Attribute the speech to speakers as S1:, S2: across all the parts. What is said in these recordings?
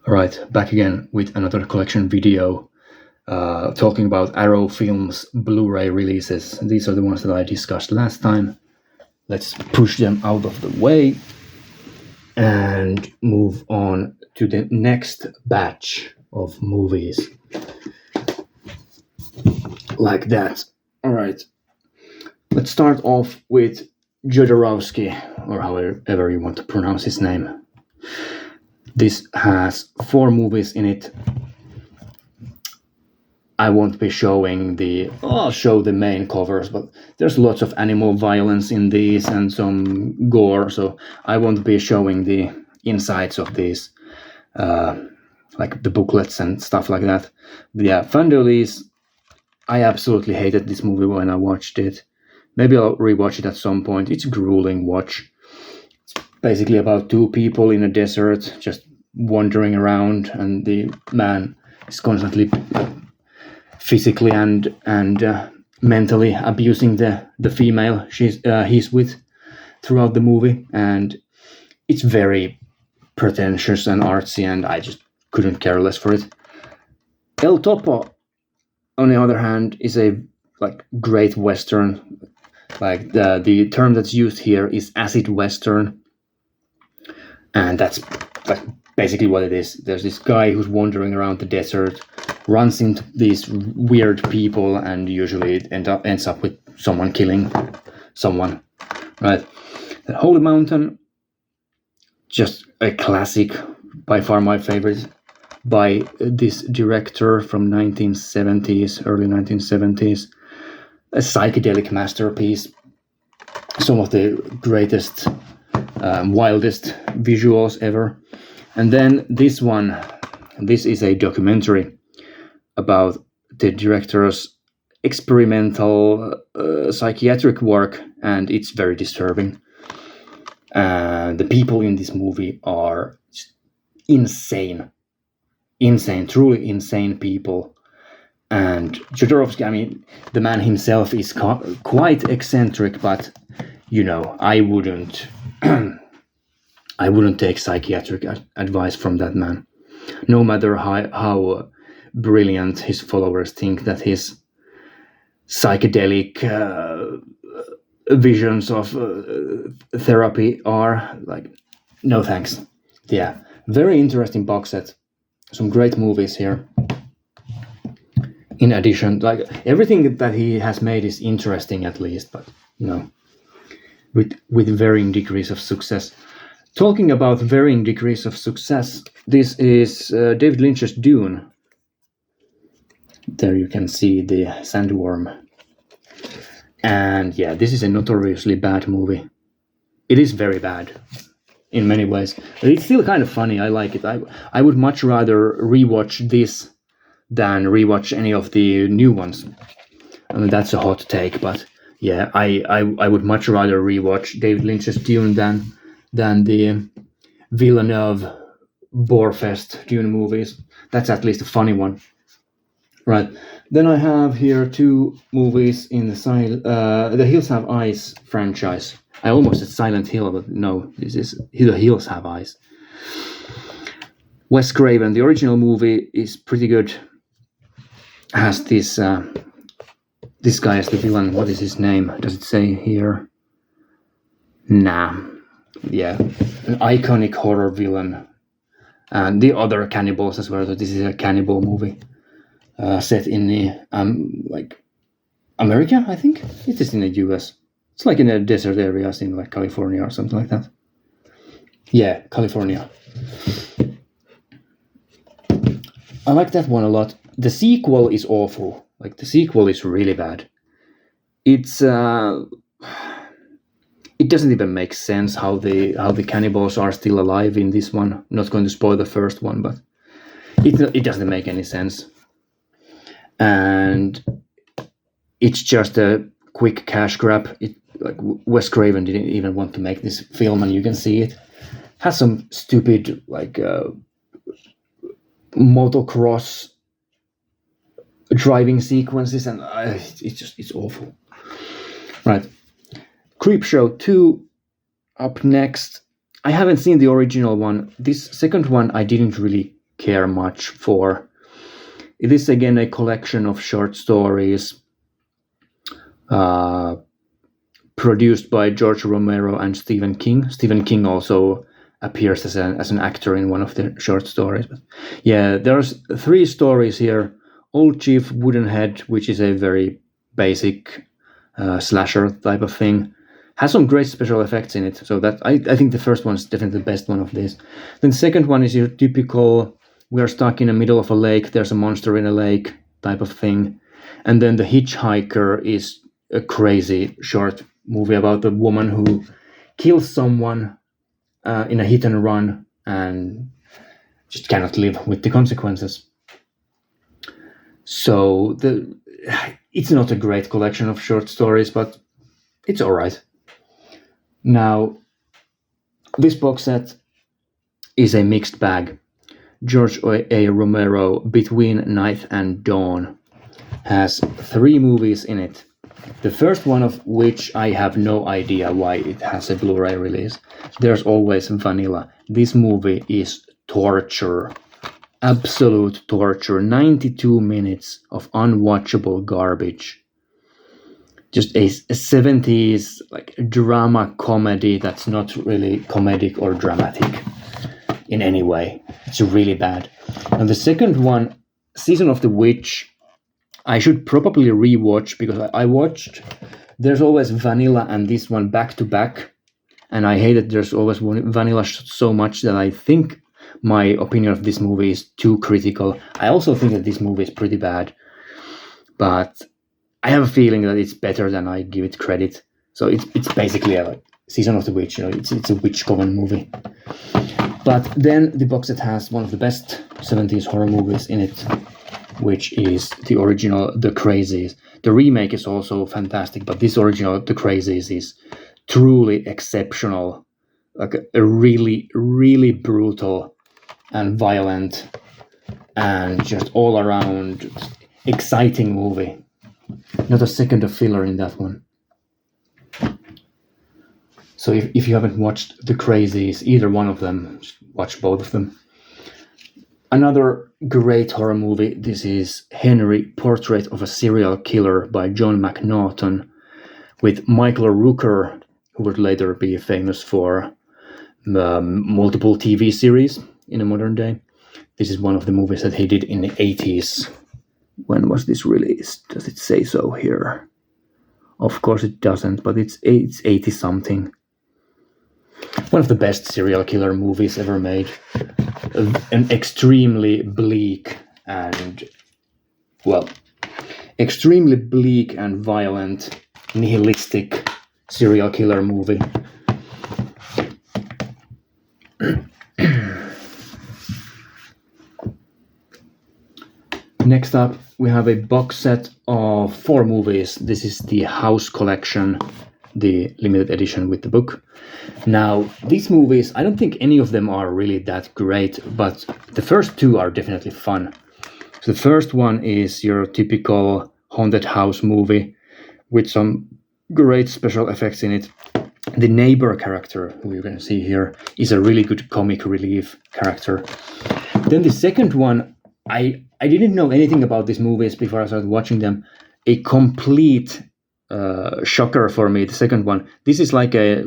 S1: Alright, back again with another collection video talking about Arrow Films Blu-ray releases. These are the ones that I discussed last time. Let's push them out of the way and move on to the next batch of movies. Like that. Alright, let's start off with Jodorowsky, or however you want to pronounce his name. This has 4 movies in it. I won't be showing I'll show the main covers, but there's lots of animal violence in these and some gore, so I won't be showing the insides of these, like the booklets and stuff like that. But yeah, Fandolis, I absolutely hated this movie when I watched it. Maybe I'll rewatch it at some point. It's a grueling watch. It's basically about 2 people in a desert just wandering around, and the man is constantly physically and mentally abusing the female he's with throughout the movie, and it's very pretentious and artsy, and I just couldn't care less for it. El Topo, on the other hand, is a great western. Like the term that's used here is acid western, and that's basically what it is. There's this guy who's wandering around the desert, runs into these weird people, and usually it ends up with someone killing someone, right? The Holy Mountain, just a classic, by far my favorite, by this director from 1970s, early 1970s. A psychedelic masterpiece. Some of the greatest, wildest visuals ever. And then this is a documentary about the director's experimental psychiatric work, and it's very disturbing. The people in this movie are insane, truly insane people. And Jodorowsky, I mean, the man himself is quite eccentric, but I wouldn't take psychiatric advice from that man, no matter how brilliant his followers think that his psychedelic visions of therapy are. Like, no thanks. Yeah, very interesting box set. Some great movies here. In addition, like, everything that he has made is interesting, at least, but with varying degrees of success. Talking about varying degrees of success, this is David Lynch's Dune. There you can see the sandworm. And yeah, this is a notoriously bad movie. It is very bad in many ways, but it's still kind of funny. I like it. I would much rather rewatch this than rewatch any of the new ones. I mean, that's a hot take, but yeah, I would much rather rewatch David Lynch's Dune than the Villeneuve Borefest Dune movies. That's at least a funny one. Right. Then I have here 2 movies in the Hills Have Eyes franchise. I almost said Silent Hill, but no, this is The Hills Have Eyes. Wes Craven, the original movie is pretty good. Has this guy as the villain. What is his name? Does it say here? Nah. Yeah, an iconic horror villain. And the other cannibals as well. So this is a cannibal movie set in the America, I think. It is in the US. It's like in a desert area, in like California or something like that. Yeah, California. I like that one a lot. The sequel is awful. Like, the sequel is really bad. It's it doesn't even make sense how the cannibals are still alive in this one. I'm not going to spoil the first one, but it doesn't make any sense. And it's just a quick cash grab. Wes Craven didn't even want to make this film, and you can see it. Has some stupid motocross driving sequences, and it's awful. Right. Creepshow 2 up next. I haven't seen the original one. This second one I didn't really care much for. It is again a collection of short stories produced by George Romero and Stephen King. Stephen King also appears as an actor in one of the short stories. But yeah, there's 3 stories here. Old Chief Woodenhead, which is a very basic slasher type of thing, has some great special effects in it. So that I think the first one is definitely the best one of these. Then the second one is your typical, we are stuck in the middle of a lake, there's a monster in a lake type of thing. And then The Hitchhiker is a crazy short movie about a woman who kills someone in a hit and run and just cannot live with the consequences. So it's not a great collection of short stories, but it's all right. Now, this box set is a mixed bag. George A. Romero, Between Night and Dawn, has 3 movies in it. The first one of which I have no idea why it has a Blu-ray release. There's Always Vanilla. This movie is torture. Absolute torture. 92 minutes of unwatchable garbage. Just a 70s like drama comedy that's not really comedic or dramatic in any way. It's really bad. And the second one, Season of the Witch, I should probably rewatch because I watched There's Always Vanilla and this one back to back, and I hated There's Always Vanilla so much that I think my opinion of this movie is too critical. I also think that this movie is pretty bad, but I have a feeling that it's better than I give it credit. So it's basically a Season of the Witch. It's a witch coven movie. But then the box set has one of the best 70s horror movies in it, which is the original The Crazies. The remake is also fantastic, but this original The Crazies is truly exceptional. Like a really, really brutal and violent and just all around exciting movie. Not a second of filler in that one. So if you haven't watched The Crazies, either one of them, just watch both of them. Another great horror movie, this is Henry, Portrait of a Serial Killer by John McNaughton, with Michael Rooker, who would later be famous for multiple TV series in the modern day. This is one of the movies that he did in the 80s. When was this released? Does it say so here? Of course it doesn't, but it's 80-something. One of the best serial killer movies ever made. An extremely bleak and violent, nihilistic serial killer movie. Next up, we have a box set of 4 movies. This is the House Collection, the limited edition with the book. Now, these movies, I don't think any of them are really that great, but the first 2 are definitely fun. So the first one is your typical haunted house movie with some great special effects in it. The neighbor character, who you're going to see here, is a really good comic relief character. Then the second one, I didn't know anything about these movies before I started watching them. A complete shocker for me. The second one. This is like a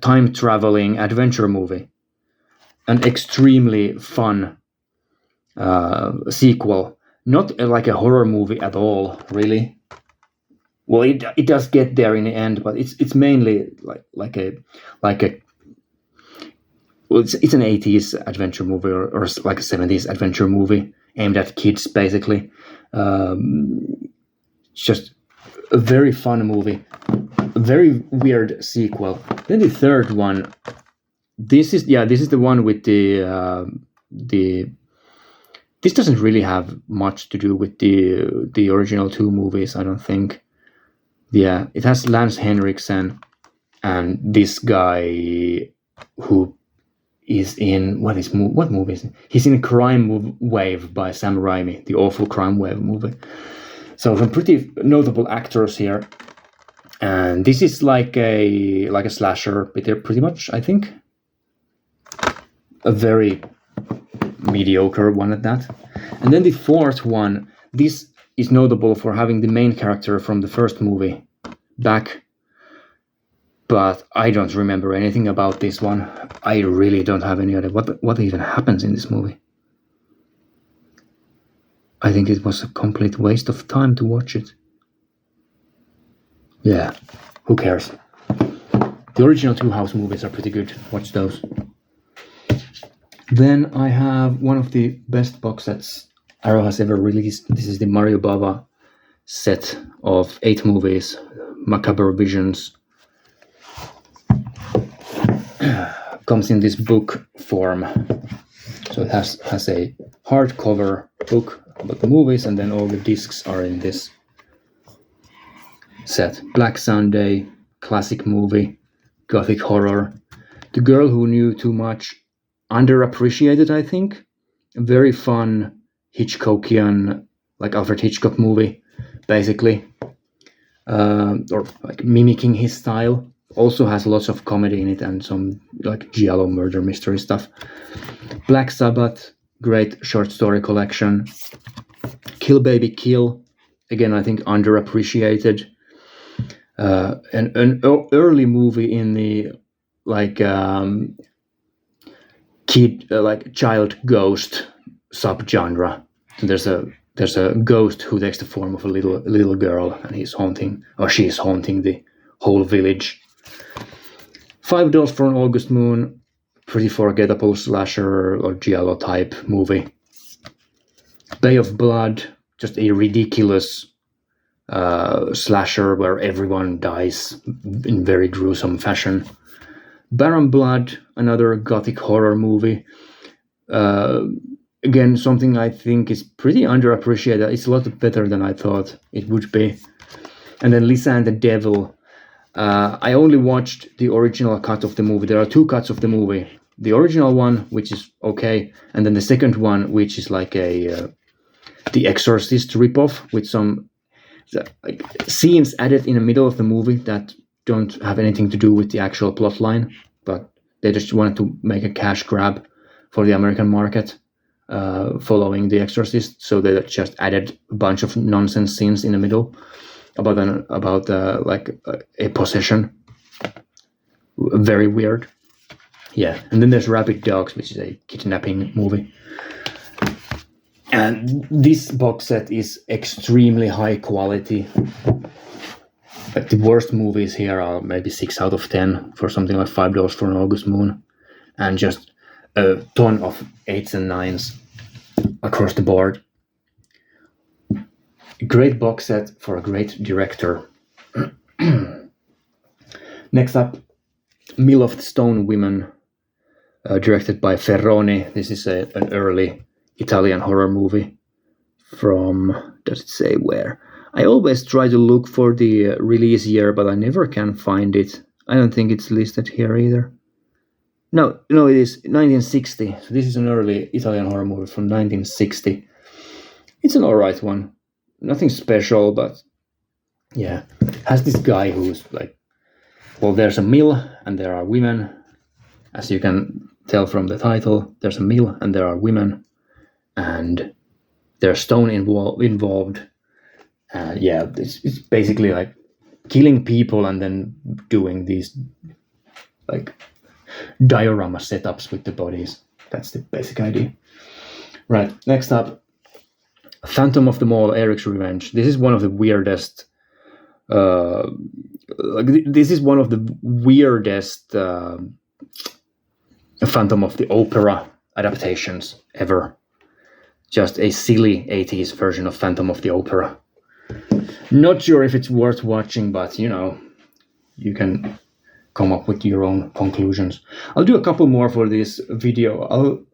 S1: time traveling adventure movie, an extremely fun sequel. Not like a horror movie at all, really. Well, it does get there in the end, but it's mainly like a well, it's an 80s adventure movie or like a 70s adventure movie aimed at kids, basically. Just a very fun movie, a very weird sequel. Then the third one, this is the one with the. This doesn't really have much to do with the original 2 movies, I don't think. Yeah, it has Lance Henriksen and this guy who is in what movie is it? He's in Crime Wave by Sam Raimi, the awful Crime Wave movie. So some pretty notable actors here, and this is like a slasher, but they're pretty much, I think, a very mediocre one at that. And then the fourth one, this is notable for having the main character from the first movie back, but I don't remember anything about this one. I really don't have any idea what even happens in this movie. I think it was a complete waste of time to watch it. Yeah, who cares? The original two House movies are pretty good. Watch those. Then I have one of the best box sets Arrow has ever released. This is the Mario Bava set of 8 movies, Macabre Visions. Comes in this book form. So it has a hardcover book about the movies, and then all the discs are in this set. Black Sunday, classic movie, gothic horror. The Girl Who Knew Too Much, underappreciated, I think. A very fun Hitchcockian, like Alfred Hitchcock movie, basically, or like mimicking his style. Also has lots of comedy in it and some like giallo murder mystery stuff. Black Sabbath, great short story collection. Kill Baby Kill, again I think underappreciated. An early movie in the like child ghost subgenre. So there's a ghost who takes the form of a little girl, and she's haunting the whole village. $5 for an August Moon, pretty forgettable slasher or giallo type movie. Bay of Blood, just a ridiculous slasher where everyone dies in very gruesome fashion. Baron Blood, another gothic horror movie. Again, something I think is pretty underappreciated. It's a lot better than I thought it would be. And then Lisa and the Devil. I only watched the original cut of the movie. There are 2 cuts of the movie. The original one, which is okay, and then the second one, which is like a The Exorcist ripoff with some like scenes added in the middle of the movie that don't have anything to do with the actual plot line, but they just wanted to make a cash grab for the American market following The Exorcist, so they just added a bunch of nonsense scenes in the middle about a possession. Very weird. Yeah, and then there's Rabid Dogs, which is a kidnapping movie. And this box set is extremely high quality. But the worst movies here are maybe 6 out of 10 for something like $5 for an August Moon, and just a ton of 8s and 9s across the board. Great box set for a great director. Next up, Mill of the Stone Women, directed by Ferroni. This is an early Italian horror movie from, does it say where? I always try to look for the release year, but I never can find it. I don't think it's listed here either. No, it is 1960. So this is an early Italian horror movie from 1960. It's an alright one. Nothing special, but yeah. Has this guy who's like, well, there's a mill and there are women. As you can tell from the title, there's a mill and there are women. And there's stone involved. It's basically like killing people and then doing these like diorama setups with the bodies. That's the basic idea. Right, next up, Phantom of the Mall, Eric's Revenge. This is one of the weirdest Phantom of the Opera adaptations ever. Just a silly 80s version of Phantom of the Opera. Not sure if it's worth watching, but you can come up with your own conclusions. I'll do a couple more for this video.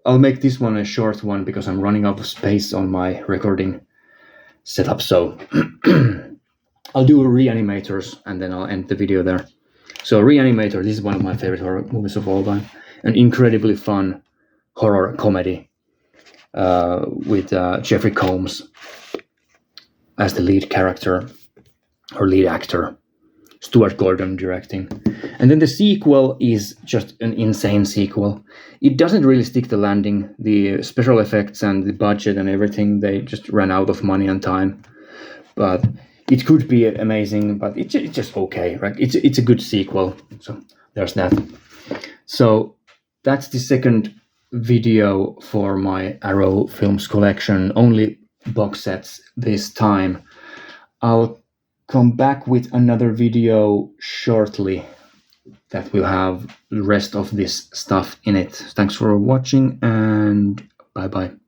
S1: I'll make this one a short one because I'm running out of space on my recording setup. So I'll do Reanimators and then I'll end the video there. So Reanimator, this is one of my favorite horror movies of all time. An incredibly fun horror comedy with Jeffrey Combs as the lead character or lead actor. Stuart Gordon directing. And then the sequel is just an insane sequel. It doesn't really stick the landing. The special effects and the budget and everything, they just ran out of money and time. But it could be amazing, but it's just okay, right? It's a good sequel. So there's that. So that's the second video for my Arrow Films collection. Only box sets this time. I'll come back with another video shortly that will have the rest of this stuff in it. Thanks for watching, and bye bye.